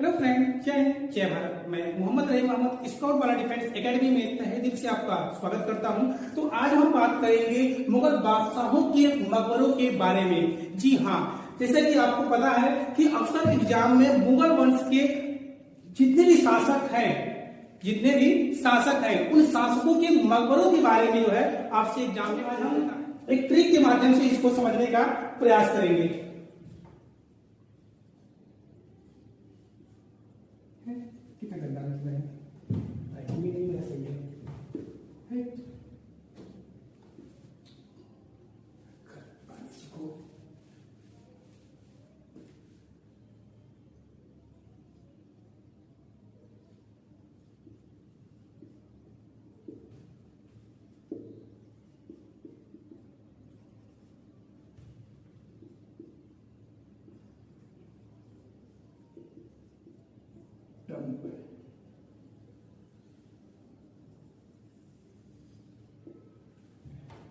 Hello friend, जय हिंद जय भारत। मैं मोहम्मद रहीम अहमद स्काउट वाला डिफेंस एकेडमी में तहे दिल से आपका स्वागत करता हूं। तो आज हम बात करेंगे मुगल बादशाहों के मकबरों के बारे में। जी हाँ, जैसे कि आपको पता है कि अक्सर एग्जाम में मुगल वंश के जितने भी शासक हैं उन शासकों के मकबरों के बारे में जो है आपसे एग्जाम में आज हम एक ट्रिक के माध्यम से इसको समझने का प्रयास करेंगे। कितना गंदा लग रहा है, राइटिंग भी नहीं मेरा सही है।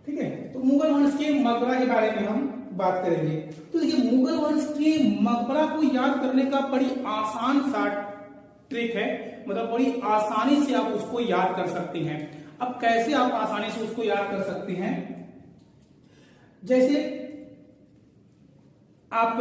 ठीक है, तो मुगल वंश के मकबरा के बारे में हम बात करेंगे। तो देखिए, मुगल वंश के मकबरा को याद करने का बड़ी आसान सा ट्रिक है, मतलब बड़ी आसानी से आप उसको याद कर सकते हैं। अब कैसे आप आसानी से उसको याद कर सकते हैं? जैसे आप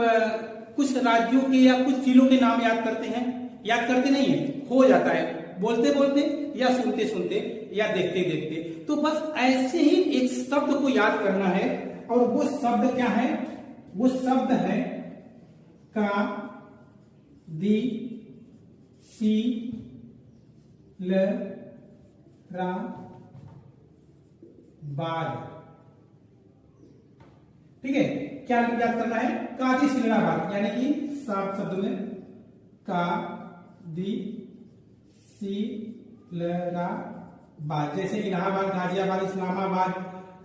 कुछ राज्यों के या कुछ जिलों के नाम याद करते हैं, याद करते नहीं है, हो जाता है बोलते बोलते या सुनते सुनते या देखते देखते। तो बस ऐसे ही एक शब्द को याद करना है, और वो शब्द क्या है? वो शब्द है का दी सी ल रा बाद। ठीक है, क्या याद करना है? कादी सिलराबाद, यानी कि सात शब्द में का दी सी लरा बाद। जैसे इलाहाबाद, गाजियाबाद, इस्लामाबाद,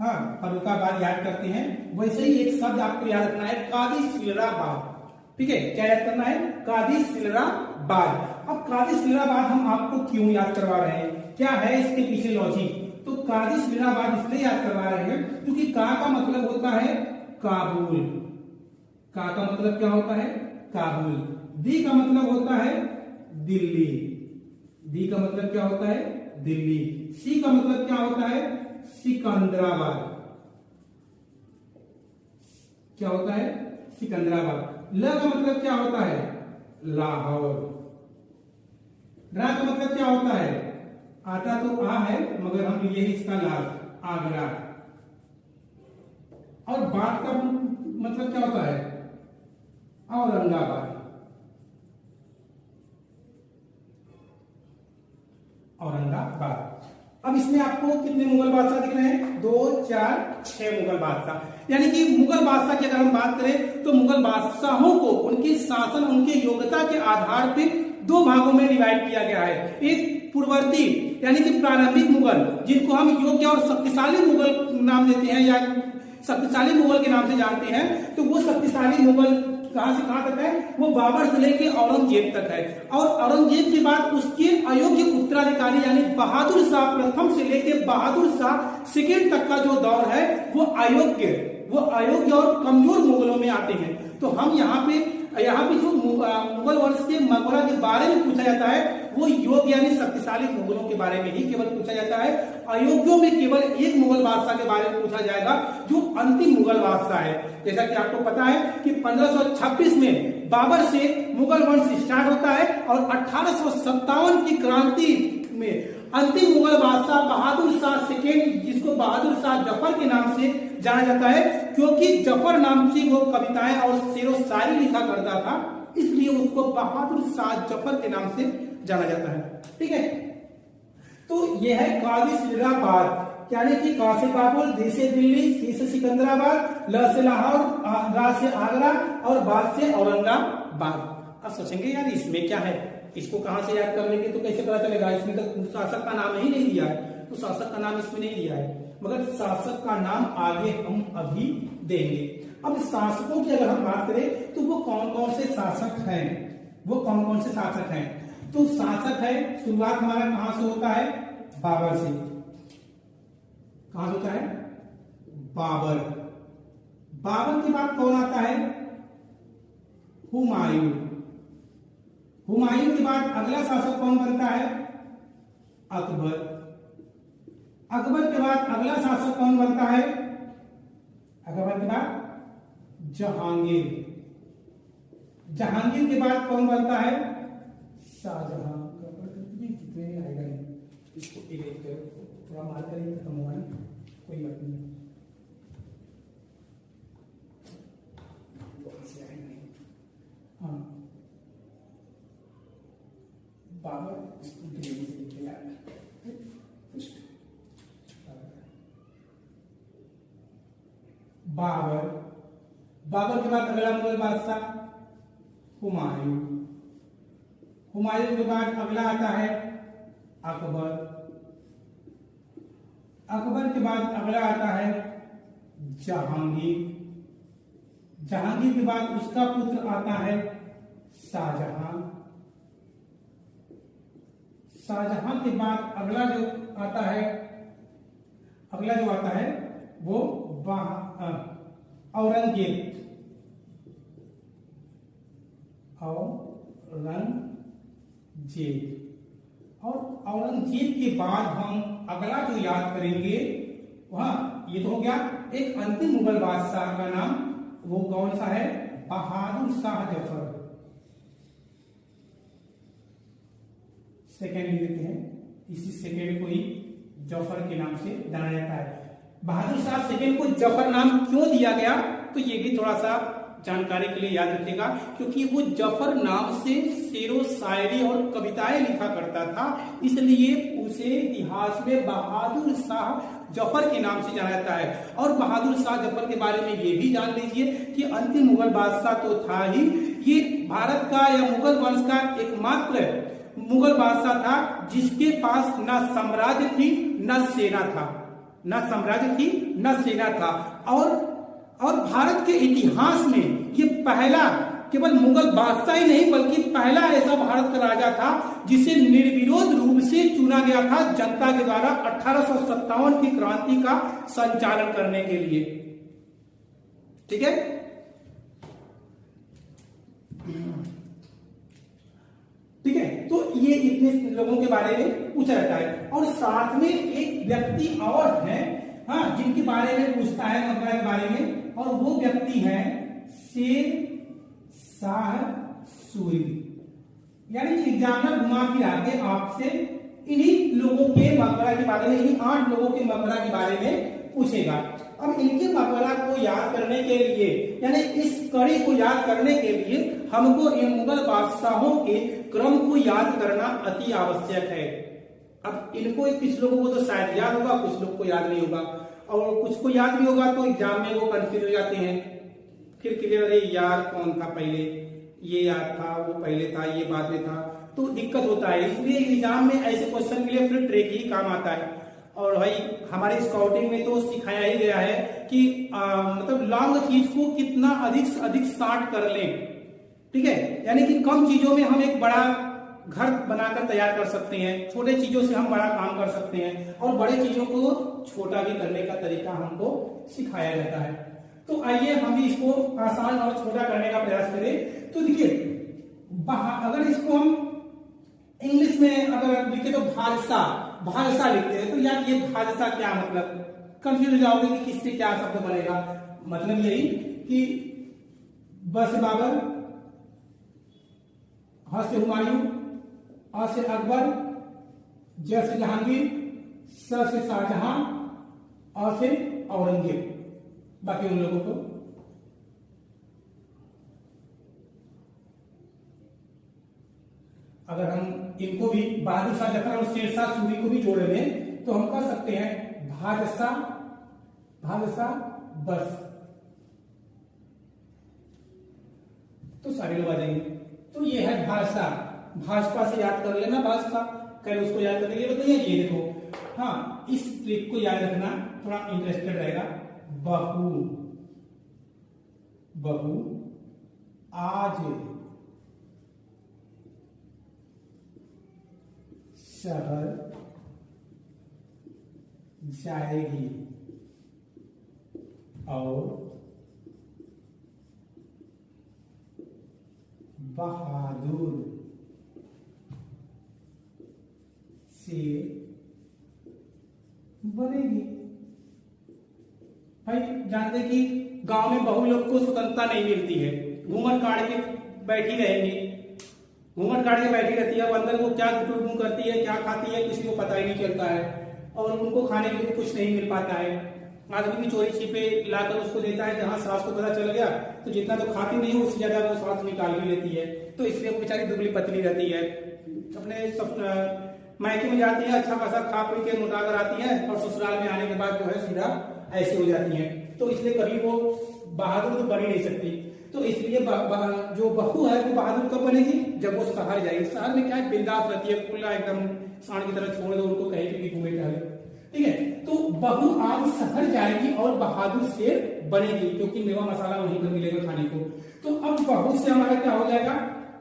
हाँ, फर्रुखाबाद याद करते हैं, वैसे ही एक शब्द आपको याद रखना है, कादी सिलराबाद। ठीक है, क्या याद करना है? कादी सिलराबाद। अब कादी सिलराबाद हम आपको क्यों याद करवा रहे हैं, क्या है इसके पीछे लॉजिक? तो कादी सिलराबाद इसलिए याद करवा रहे हैं क्योंकि का मतलब होता है काबुल। का मतलब क्या होता है? काबुल। दी का मतलब होता है दिल्ली। दी का मतलब क्या होता है? दिल्ली। सी का मतलब क्या होता है? सिकंदराबाद। क्या होता है? सिकंदराबाद। ल का मतलब क्या होता है? लाहौर। रा का मतलब क्या होता है? आता तो आ है मगर हम लिए इसका लाल, आगरा। और बात का मतलब क्या होता है? औरंगाबाद। औरंगाबाद। अब इसमें आपको कितने मुगल बादशाह दिख रहे हैं? 2, 4, 6 मुगल बादशाह। यानी कि मुगल बादशाह की अगर हम बात करें तो मुगल बादशाहों को उनके शासन, उनके योग्यता के आधार पर दो भागों में डिवाइड किया गया है। एक पूर्ववर्ती यानी कि प्रारंभिक मुगल, जिनको हम योग्य और शक्तिशाली मुगल नाम देते हैं या शक्तिशाली मुगल के नाम से जानते हैं। तो वो शक्तिशाली मुगल कहां से कहां तक है? वो बाबर से लेके औरंगजेब तक है। और औरंगजेब के बाद उसके अयोग्य उत्तराधिकारी यानी बहादुर शाह प्रथम से लेके बहादुर शाह सेकेंड तक का जो दौर है वो अयोग्य और कमजोर मुगलों में आते हैं। तो हम यहाँ पे जो मुगल वंश के मकबरा के बारे में पूछा जाता है वो योग्य यानी शक्तिशाली मुगलों के बारे में ही केवल पूछा जाता है। अयोग्यों में केवल एक मुगल बादशाह के बारे में पूछा जाएगा जो अंतिम मुगल बादशाह है। जैसा कि आपको पता है कि 1526 में बाबर से मुगल वंश स्टार्ट होता है और 1857 की क्रांति में अंतिम मुगल बादशाह बहादुर शाह सेकेंड, जिसको बहादुर शाह जफर के नाम से जाना जाता है, क्योंकि जफर नाम से वो कविताएं और शेरो शायरी लिखा करता था, इसलिए उसको बहादुर शाह जफर के नाम से जाना जाता है। ठीक है, तो यह है कादी सिलराबाद, यानी कि का से काबुल, दी से दिल्ली, सी से सिकंदराबाद, ल से लाहौर, रा से आगरा और बाद से औरंगाबाद। अब सोचेंगे यार इसमें क्या है, इसको कहां से याद कर लेंगे, तो कैसे पता चलेगा? इसमें तो शासक का नाम ही नहीं दिया है, तो शासक का नाम इसमें नहीं दिया है, मगर शासक का नाम आगे हम अभी देंगे। अब शासकों की अगर हम बात करें तो वो कौन कौन से शासक हैं? तो शासक है, शुरुआत हमारा कहां से होता है? बाबर से। कहां होता है? बाबर। बाबर के बाद कौन आता है? हुमायूं। हुमायूं के बाद अगला शासक कौन बनता है? अकबर। अकबर के बाद अगला शासक कौन बनता है? अकबर के बाद जहांगीर। जहांगीर के बाद कौन बनता है? शाहजहां। कितने आएगा इसको इरेज करो, थोड़ा मार करेंगे, खत्म हुआ ना, कोई बात नहीं, वहां से आएगा नहीं। हाँ, बाबर इसको ग्रेवी से लिखे यार, बाबर। बाबर के बाद अगला मुगल बादशाह हुमायूं। हुमायूं के बाद अगला आता है अकबर। अकबर के बाद अगला आता है जहांगीर। जहांगीर के बाद उसका पुत्र आता है शाहजहां। शाहजहां के बाद अगला जो आता है वो औरंगजेब। और औरंगजेब के बाद हम अगला जो याद करेंगे वह ये तो हो गया एक अंतिम मुगल बादशाह का नाम, वो कौन सा है? बहादुर शाह जफर। सेकेंड लिख देते हैं, इसी सेकेंड को ही जफर के नाम से जाना जाता है। बहादुर शाह सेकेंड को जफर नाम क्यों दिया गया, तो ये भी थोड़ा सा जानकारी के लिए याद रखिएगा, क्योंकि वो जफर नाम से शेरो शायरी और कविताएं लिखा करता था, इसलिए उसे इतिहास में बहादुर शाह जफर के नाम से जाना जाता है। और बहादुर शाह जफर के बारे में ये भी जान लीजिए कि अंतिम मुगल बादशाह तो था ही, ये भारत का या मुगल वंश का एकमात्र मुगल बादशाह था जिसके पास न साम्राज्य थी न सेना था, न साम्राज्य थी न सेना था। और भारत के इतिहास में ये पहला केवल मुगल बादशाह ही नहीं बल्कि पहला ऐसा भारत का राजा था जिसे निर्विरोध रूप से चुना गया था जनता के द्वारा 1857 की क्रांति का संचालन करने के लिए। ठीक है, ठीक है, तो ये इतने लोगों के बारे में पूछा जाता है। और साथ में एक व्यक्ति और है, हाँ, जिनके बारे में पूछता है मकबरा के बारे में, और वो व्यक्ति है शेर शाह सूरी। यानी कि एग्जामिनर घुमा फिरा के आपसे इन्हीं लोगों के मकबरा के बारे में, इन्हीं 8 लोगों के मकबरा के बारे में पूछेगा। अब इनके मकबरा को याद करने के लिए, यानी इस कड़ी को याद करने के लिए हमको इन मुगल बादशाहों के क्रम को याद करना अति आवश्यक है। अब इनको कुछ लोगों को तो शायद याद होगा, कुछ लोग को याद नहीं होगा, और कुछ को याद भी होगा तो एग्जाम में वो कंफ्यूज हो जाते हैं, फिर क्लियर, अरे यार कौन था पहले, ये याद था, वो पहले था, ये बाद में था, तो दिक्कत होता है। इसलिए एग्जाम में ऐसे क्वेश्चन के लिए फिर ट्रिक ही काम आता है। और भाई हमारे स्काउटिंग में तो सिखाया ही गया है कि मतलब लॉन्ग चीज को कितना अधिक से अधिक शॉर्ट कर लें। ठीक है, यानी कि कम चीजों में हम एक बड़ा घर बनाकर तैयार कर सकते हैं, छोटे चीजों से हम बड़ा काम कर सकते हैं, और बड़े चीजों को छोटा भी करने का तरीका हमको सिखाया जाता है। तो आइए हम भी इसको आसान और छोटा करने का प्रयास करें। तो देखिए, अगर इसको हम इंग्लिश में अगर लिखे तो भाषा लिखते हैं, तो यार ये भाषा क्या मतलब, कंफ्यूज हो जाओगे कि किससे क्या शब्द बनेगा। मतलब यही कि ब से बाबर, ह से हुमायूं, अ से अकबर, ज से जहांगीर, स से शाहजहां, अ से औरंगजेब। बाकी उन लोगों को अगर हम इनको भी बहादुर शाह जफर और शेर शाह सूरी को भी जोड़ लें तो हम कर सकते हैं भाषा बस, तो सारे लोग आ जाएंगे। तो ये है भाजपा से याद कर लेना, भाजपा कल उसको याद करने के लिए बताइए। ये देखो, हाँ, इस ट्रिक को याद रखना, थोड़ा इंटरेस्टेड रहेगा। बहू आज शहर जाएगी और बहादुर भाई जानते कि गांव में बहु लोग को स्वतंत्रता नहीं मिलती है, घूंघट काट के बैठी रहेंगी, घूंघट काट के बैठी रहती है, अब अंदर वो क्या गुटुरगुं करती है, क्या खाती है, किसी को पता ही नहीं चलता है, और उनको खाने के लिए कुछ नहीं मिल पाता है। आदमी की चोरी छिपे लाकर उसको देता है, जहां सास को पता चल गया तो जितना तो खाती नहीं है उससे ज्यादा वो सांस निकाल भी लेती है, तो इसलिए वो बेचारी दुबली पतली रहती है, अपने मायके में जाती है, अच्छा खासा खा पी के मोटा कर आती है, और ससुराल में आने के बाद जो है सीधा ऐसी हो जाती है। तो इसलिए कभी वो बहादुर तो बन ही नहीं सकती। तो इसलिए जो बहू है वो बहादुर कब बनेगी, जब वो शहर जाएगी। शहर में क्या है, बिंदास रहती है, खुला एकदम सांड की तरह छोड़ दो उनको, कहीं पे भी घूमे टहले, ठीक है। तो बहू आज शहर जाएगी और बहादुर शेर बनेगी, क्योंकि मेवा मसाला वहीं पर मिलेगा खाने को। तो अब बहू से हमारा क्या हो जाएगा,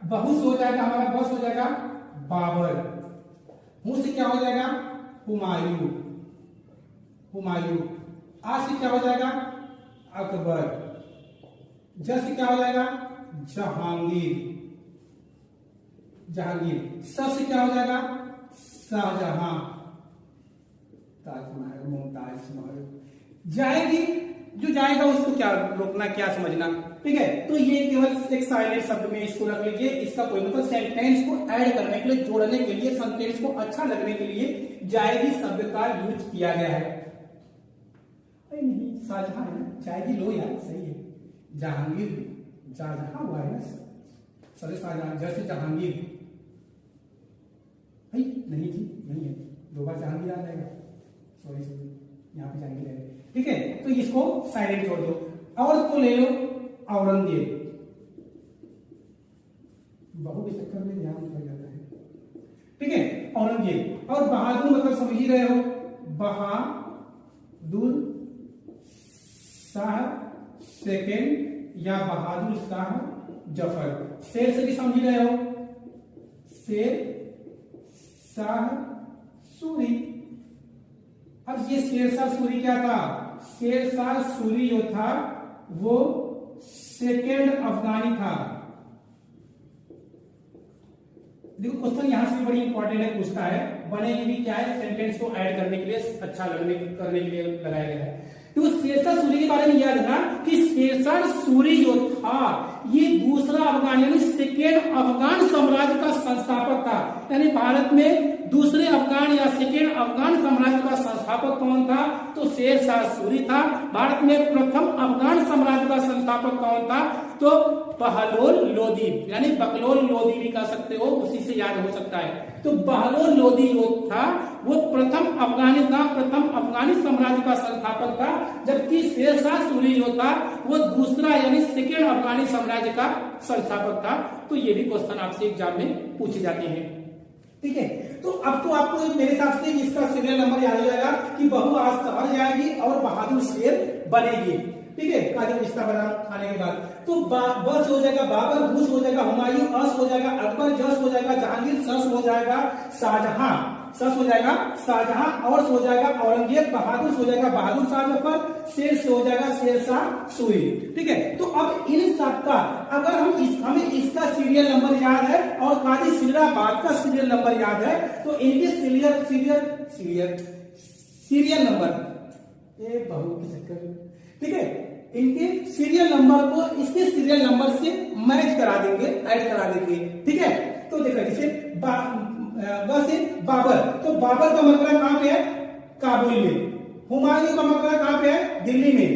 बहू से हो जाएगा हमारा बस हो जाएगा बाबर, मुंह से क्या हो जाएगा हुमायूं, हुमायूं, आज से क्या हो जाएगा अकबर, ज से क्या हो जाएगा जहांगीर, जहांगीर, स से क्या हो जाएगा शाहजहां, ताजमहल, मुमताज महल। जाएगी, जो जाएगा उसको क्या रोकना, क्या समझना, ठीक है। तो ये केवल एक साइलेंट शब्द में इसको रख लीजिए, इसका कोई मतलब सेंटेंस को ऐड करने के लिए, जोड़ने के लिए, सेंटेंस को अच्छा लगने के लिए जाएगी शब्द का यूज किया गया है। नहीं, शाहजहां है, जाएगी लो यार, सही है, जहांगीर, शाहजहां हुआ है ना, सरे शाहजहां, जैसे जहांगीर, नहीं जी नहीं है, दो बार जहांगीर आ जाएगा, सॉरी यहाँ पे जहांगीर है, ठीक है। तो इसको साइलेंट छोड़ दो। और तो ले लो औरंगजेब, बहू के चक्कर में ध्यान पड़ जाता है, ठीक है। औरंगजेब, और बहादुर मतलब समझ ही रहे हो, बहादुर शाह सेकेंड या बहादुर शाह जफर। शेर से भी समझ रहे हो, शेर शाह सूरी। अब ये शेरशाह सूरी क्या था, शेरशाह सूरी जो था वो सेकेंड अफगानी था। देखो क्वेश्चन यहां से बड़ी इंपॉर्टेंट है, पूछता है बनेगी भी क्या है, सेंटेंस को ऐड करने के लिए, अच्छा लगने करने के लिए लगाया गया है। तो शेरशाह सूरी के बारे में याद रखना कि शेरशाह सूरी जो था ये दूसरा अफगान यानी सेकेंड अफगान साम्राज्य का संस्थापक था। यानी भारत में दूसरे अफगान या सेकेंड अफगान साम्राज्य का संस्थापक कौन था, तो शेरशाह सूरी था। भारत में प्रथम अफगान साम्राज्य का संस्थापक कौन था, तो बहलोल लोदी, यानी बकलोल लोदी भी कह सकते हो, उसी से याद हो सकता है। तो बहलोल लोदी जो था वो प्रथम अफगानी था, प्रथम अफगानी साम्राज्य का संस्थापक था, जबकि शेरशाह सूरी जो था वो दूसरा यानी सेकेंड अफगानी साम्राज्य का संस्थापक था। तो ये भी क्वेश्चन आपसे एग्जाम में पूछे जाते हैं, ठीक है। तो अब तो आपको मेरे हिसाब से इसका सीरियल नंबर याद हो जाएगा कि बहू आज शहर जाएगी और बहादुर शेर बनेगी, ठीक है। काजू पिस्ता बादाम खाने के बाद तो बस हो जाएगा बाबर, बुश हो जाएगा हुमायूं, अस हो जाएगा अकबर, जस हो जाएगा जहांगीर, सस हो जाएगा शाहजहां, सस हो जाएगा शाहजहां, और हो जाएगा औरंगजेब, बहादुर हो जाएगा बहादुर शाह जफर, शेर से हो जाएगा शेरशाह सूरी, ठीक है। तो अब इन सबका अगर हमें इसका सीरियल नंबर याद है और काजी सिलराबाद का सीरियल नंबर याद है, तो इनके सीरियल नंबर, ये बहू की चक्कर, ठीक है, इनके सीरियल नंबर को इसके सीरियल नंबर से मैच करा देंगे, ऐड करा देंगे, ठीक है। तो देखो जैसे वैसे बाबर, तो बाबर का मकबरा कहां पे है, काबुल में। हुमायूं का मकबरा कहां पे है, दिल्ली में।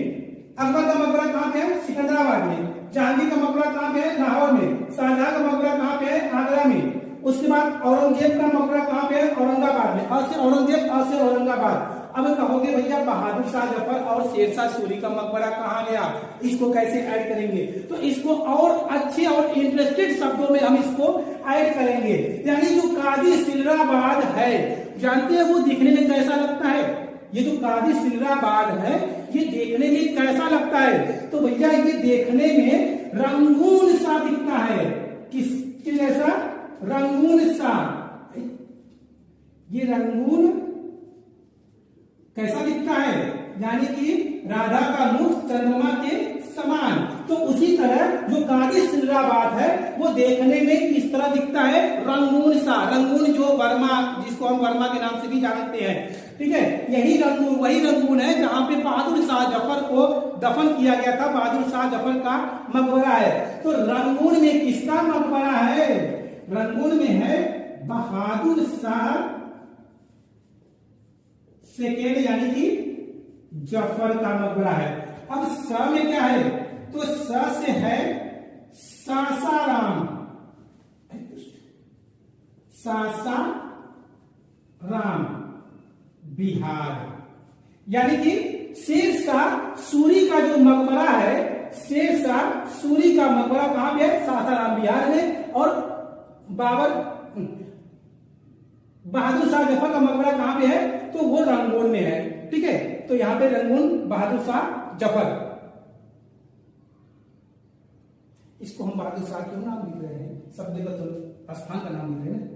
अकबर का मकबरा कहां पे है, सिकंदराबाद में। जहांगीर का मकबरा कहां पे है, लाहौर में। शाहजहां का मकबरा कहां पे है, आगरा में। उसके बाद औरंगजेब का मकबरा कहां पे है, औरंगाबाद में। और से औरंगजेब, और से औरंगाबाद। अब कहोगे भैया बहादुर शाह जफर और शेरशाह सूरी का मकबरा कहां गया, इसको कैसे ऐड करेंगे, तो इसको और अच्छे और इंटरेस्टेड शब्दों में हम इसको ऐड करेंगे। यानी जो काजी सिलराबाद है, जानते हैं वो दिखने में कैसा लगता है, ये जो काजी सिलराबाद है ये देखने में कैसा लगता है, तो भैया ये देखने में रंगून सा दिखता है। किसके जैसा, रंगून सा। ये रंगून कैसा दिखता है, यानी कि राधा का मुख चंद्रमा के समान। तो उसी तरह जो काजी सिलराबाद है वो देखने में किस तरह दिखता है, रंगून सा। रंगून जो वर्मा, जिसको हम वर्मा के नाम से भी जानते हैं, ठीक है। यही रंगून, वही रंगून है जहां पे बहादुर शाह जफर को को दफन किया गया था, बहादुर शाह जफर का मकबरा है। तो रंगून में किसका मकबरा है? रंगून में है बहादुर शाह सेकेंड यानी कि जफर का मकबरा है। अब स में क्या है? तो स से है सासाराम, सासाराम बिहार, यानी कि शेरशाह सूरी का जो मकबरा है, शेरशाह सूरी का मकबरा कहां पे है? सासाराम बिहार में। और बहादुर शाह जफर का मकबरा कहां पे है? तो वो रंगून में है। ठीक है, तो यहां पे रंगून बहादुर शाह जफर, इसको हम बहादुर शाह क्यों नाम लिख रहे हैं? सब जगह तो स्थान का नाम लिख रहे हैं,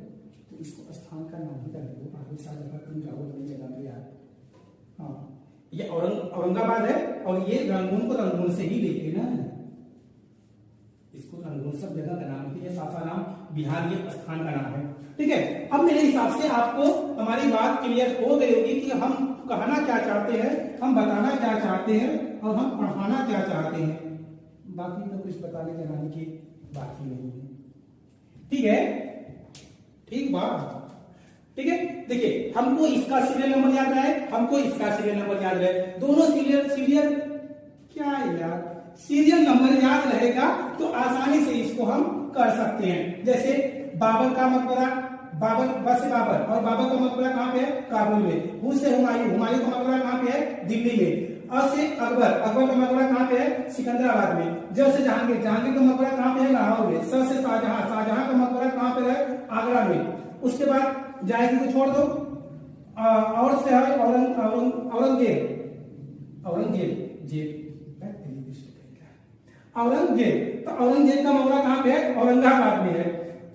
तो इसको स्थान का नाम ही कर दो, बहादुर शाह जफर। तुम जाओ अपनी जगह पे यार। हाँ, ये औरंगाबाद है और ये रंगून को रंगून से ही लेते ना, इसको रंगून सब जगह का नाम है। सासाराम बिहार ये स्थान का नाम है। ठीक है, अब मेरे हिसाब से आपको हमारी बात क्लियर हो गई होगी कि हम कहना क्या चाहते हैं, हम बताना क्या चाहते हैं और हम पढ़ाना क्या चाहते हैं। बाकी तो कुछ बताने जनाने की बात ही नहीं है। ठीक है, ठीक बात। ठीक है, देखिए हमको इसका सीरियल नंबर याद रहे, हमको इसका सीरियल नंबर याद रहे, दोनों सीरियल क्या है यार, सीरियल नंबर याद रहेगा तो आसानी से इसको हम कर सकते हैं। जैसे बाबर का मकबरा, बाबर बस बाबर, और बाबर का मकबरा कहां पे है? काबुल में। हु से हुमायूं, हुमायूं का मकबरा कहां पे है? दिल्ली में। अ से अकबर, अकबर का मकबरा कहां पे है? सिकंदराबाद में। ज से जहांगीर, जहांगीर का मकबरा कहां पे है? लाहौर में। स से शाहजहां, शाहजहां का मकबरा कहां पे है? आगरा में। उसके बाद जाएगी को छोड़ दो, और से है औरंगजेब, औरंगजेब, तो औरंगजेब का मकबरा कहां पे है? औरंगाबाद में है।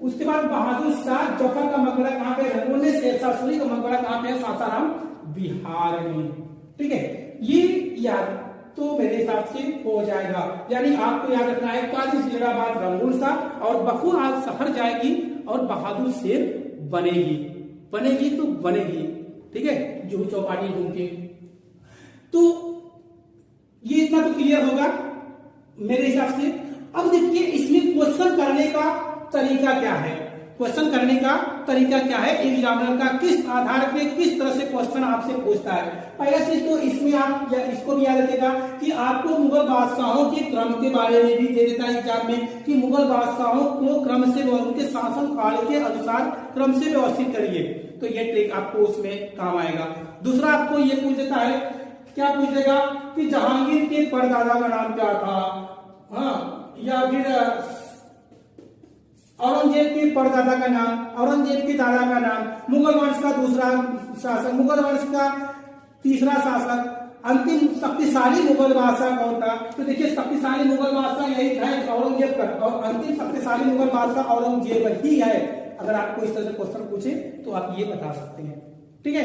उसके बाद बहादुर शाह जफर का मकबरा कहां पे है? रंगून में। शेरशाह सूरी का मकबरा कहां पे है? सासाराम बिहार में। ठीक है, ये याद तो मेरे हिसाब से हो जाएगा। यानी आपको याद रखना है काजी सिकंदराबाद रंगून सा, और बखू आज शहर जाएगी और बहादुर शेर बनेगी, बनेगी तो बनेगी। ठीक है, जुहू चौपाटी घूम के। तो ये इतना तो क्लियर होगा मेरे हिसाब से। अब देखिए इसमें क्वेश्चन करने का तरीका क्या है, क्वेश्चन करने का तरीका क्या है, एग्जामिनर का किस आधार पे किस तरह से क्वेश्चन आपसे पूछता है। पहला चीज तो इसमें आप इसको भी याद रखिएगा कि आपको मुगल बादशाहों के क्रम के बारे में भी दे देता है एग्जाम में कि मुगल बादशाहों को क्रम से उनके शासन काल के अनुसार क्रम से व्यवस्थित करिए। तो ये ट्रिक आपको उसमें काम आएगा। दूसरा आपको ये पूछ देता है, क्या पूछ देगा कि जहांगीर के परदादा का नाम क्या था, हाँ, या फिर औरंगजेब के परदादा का नाम, औरंगजेब के दादा का नाम, मुगल वंश का दूसरा शासक, मुगल वंश का तीसरा शासक, अंतिम शक्तिशाली मुगल बादशाह कौन था। तो देखिए शक्तिशाली मुगल बादशाह यही है औरंगजेब का, और अंतिम शक्तिशाली मुगल बादशाह औरंगजेब ही है। अगर आपको इस तरह से क्वेश्चन पूछे तो आप ये बता सकते हैं। ठीक है,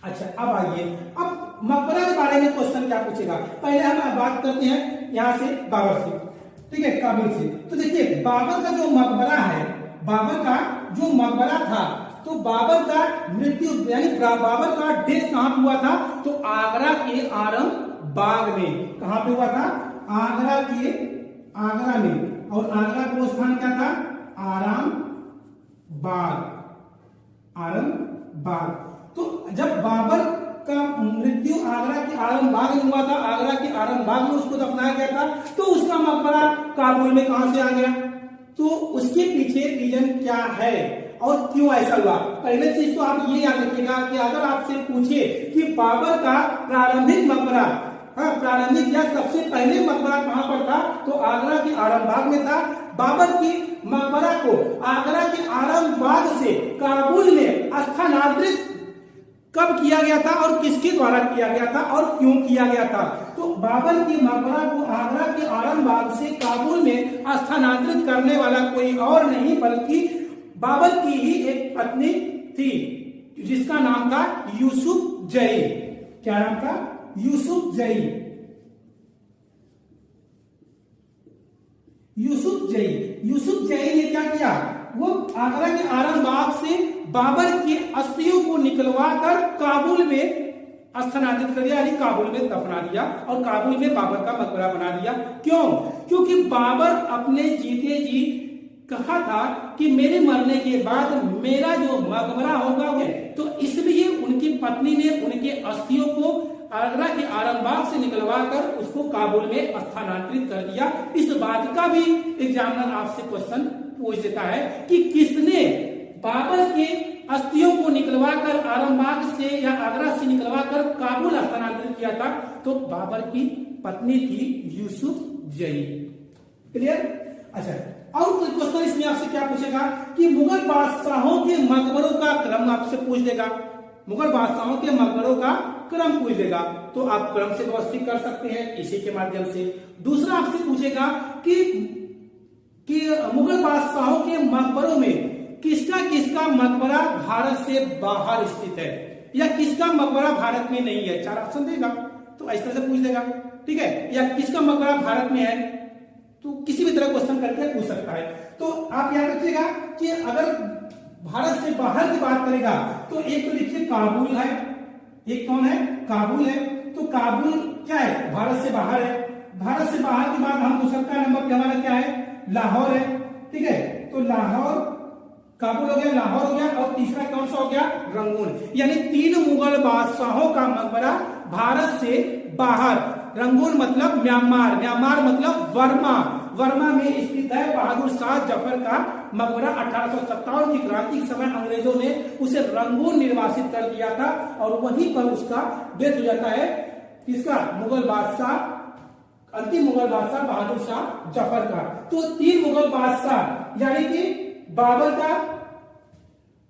अच्छा अब आइए, अब मकबरा के बारे में क्वेश्चन क्या पूछेगा। पहले हम बात करते हैं यहां से बाबर से, ठीक है, काबिल से। तो देखिए बाबर का जो मकबरा है, बाबर का जो मकबरा था, तो बाबर का मृत्यु यानी बाबर का डेथ कहां पे हुआ था? तो आगरा के आरम बाग में। कहां पे हुआ था? आगरा में। और आगरा का स्थान क्या था? आराम बाग। तो जब बाबर का मृत्यु आगरा के आरम बाग में हुआ था, आगरा के आरम बाग में उसको दफनाया गया था, तो उसका मकबरा काबुल में कहां से आ गया? तो उसके पीछे रीजन क्या है और क्यों ऐसा हुआ? पहले चीज तो आप ये याद रखिएगा कि अगर आपसे पूछे कि बाबर का प्रारंभिक मकबरा, प्रारंभिक या सबसे पहले मकबरा कहां पर था, तो आगरा के आरम बाग में था। बाबर की मकबरा को आगरा के आरम बाग से काबुल में स्थानांतरित कब किया गया था और किसके द्वारा किया गया था और क्यों किया गया था? तो बाबर की मकबरा को आगरा के आरम बाग से काबुल में स्थानांतरित करने वाला कोई और नहीं बल्कि बाबर की ही एक पत्नी थी जिसका नाम था यूसुफ जई। क्या नाम था? यूसुफ जई। यूसुफ जई ने क्या किया? वो आगरा के आरम बाग से बाबर के अस्थियों को निकलवा कर काबुल में स्थानांतरित कर दिया, यानी काबुल में दफना दिया और काबुल में बाबर का मकबरा बना दिया। क्यों? क्योंकि बाबर अपने जीते जी कहा था कि मेरे मरने के बाद मेरा जो मकबरा होगा वो, तो इसलिए उनकी पत्नी ने उनके अस्थियों को आगरा के आरामबाग से निकलवा कर उसको काबुल में स्थानांतरित कर दिया। इस बात का भी एग्जामिनर आपसे क्वेश्चन पूछ देता है कि किसने बाबर के अस्थियों को निकलवा कर आरामबाग से या आगरा से निकलवा कर काबुल स्थानांतरित किया था? तो बाबर की पत्नी थी यूसुफ जई। क्लियर? अच्छा, और कोई क्वेश्चन इसमें आपसे क्या पूछेगा कि मुगल बादशाहों के मकबरों का क्रम आपसे पूछ देगा। मुगल बादशाहों के मकबरों का क्रम पूछ देगा, तो आप क्रम से व्यवस्थित कर सकते हैं इसी के माध्यम से। दूसरा आपसे पूछेगा कि मुगल बादशाहों के मकबरों में किसका किसका मकबरा भारत से बाहर स्थित है, या किसका मकबरा भारत में नहीं है। 4 ऑप्शन देगा, तो इस तरह से पूछ देगा, ठीक है। या किसका मकबरा भारत में है, तो किसी भी तरह क्वेश्चन करके पूछ सकता है। तो आप याद रखिएगा कि अगर भारत से बाहर की बात करेगा तो एक तो लिखिए काबुल है, एक कौन है? काबुल है। तो काबुल क्या है? भारत से बाहर है। भारत से बाहर के बाद हम दूसरा नंबर पे हमारा क्या है? लाहौर है, ठीक है। तो लाहौर, काबुल हो गया, लाहौर हो गया, और तीसरा कौन सा हो गया? रंगून। यानी 3 मुगल बादशाहों का मकबरा भारत से बाहर। रंगून मतलब म्यांमार, म्यांमार मतलब वर्मा, वर्मा में स्थित है बहादुर शाह जफर का मकबरा। 1857 की क्रांति के समय अंग्रेजों ने उसे रंगून निर्वासित कर दिया था, और वहीं पर उसका डेथ हो जाता है। किसका? मुगल बादशाह, अंतिम मुगल बादशाह बहादुर शाह जफर का। तो 3 मुगल बादशाह यानी कि बाबर का,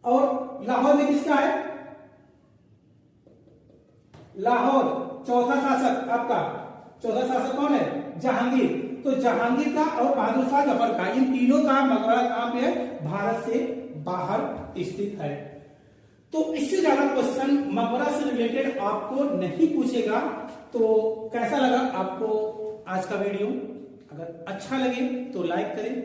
और लाहौर में किसका है? लाहौर। चौथा शासक आपका, चौथा शासक कौन है? जहांगीर। तो जहांगीर का और बहादुर शाह जफर का, इन तीनों का मकबरा कहां पे है? भारत से बाहर स्थित है। तो इससे ज्यादा क्वेश्चन मकबरा से रिलेटेड आपको नहीं पूछेगा। तो कैसा लगा आपको आज का वीडियो? अगर अच्छा लगे तो लाइक करें,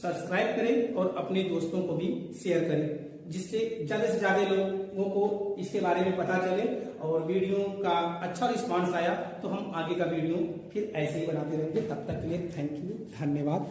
सब्सक्राइब करें और अपने दोस्तों को भी शेयर करें, जिससे ज्यादा से ज्यादा लोगों को इसके बारे में पता चले। और वीडियो का अच्छा रिस्पांस आया तो हम आगे का वीडियो फिर ऐसे ही बनाते रहेंगे। तब तक के लिए थैंक यू, धन्यवाद।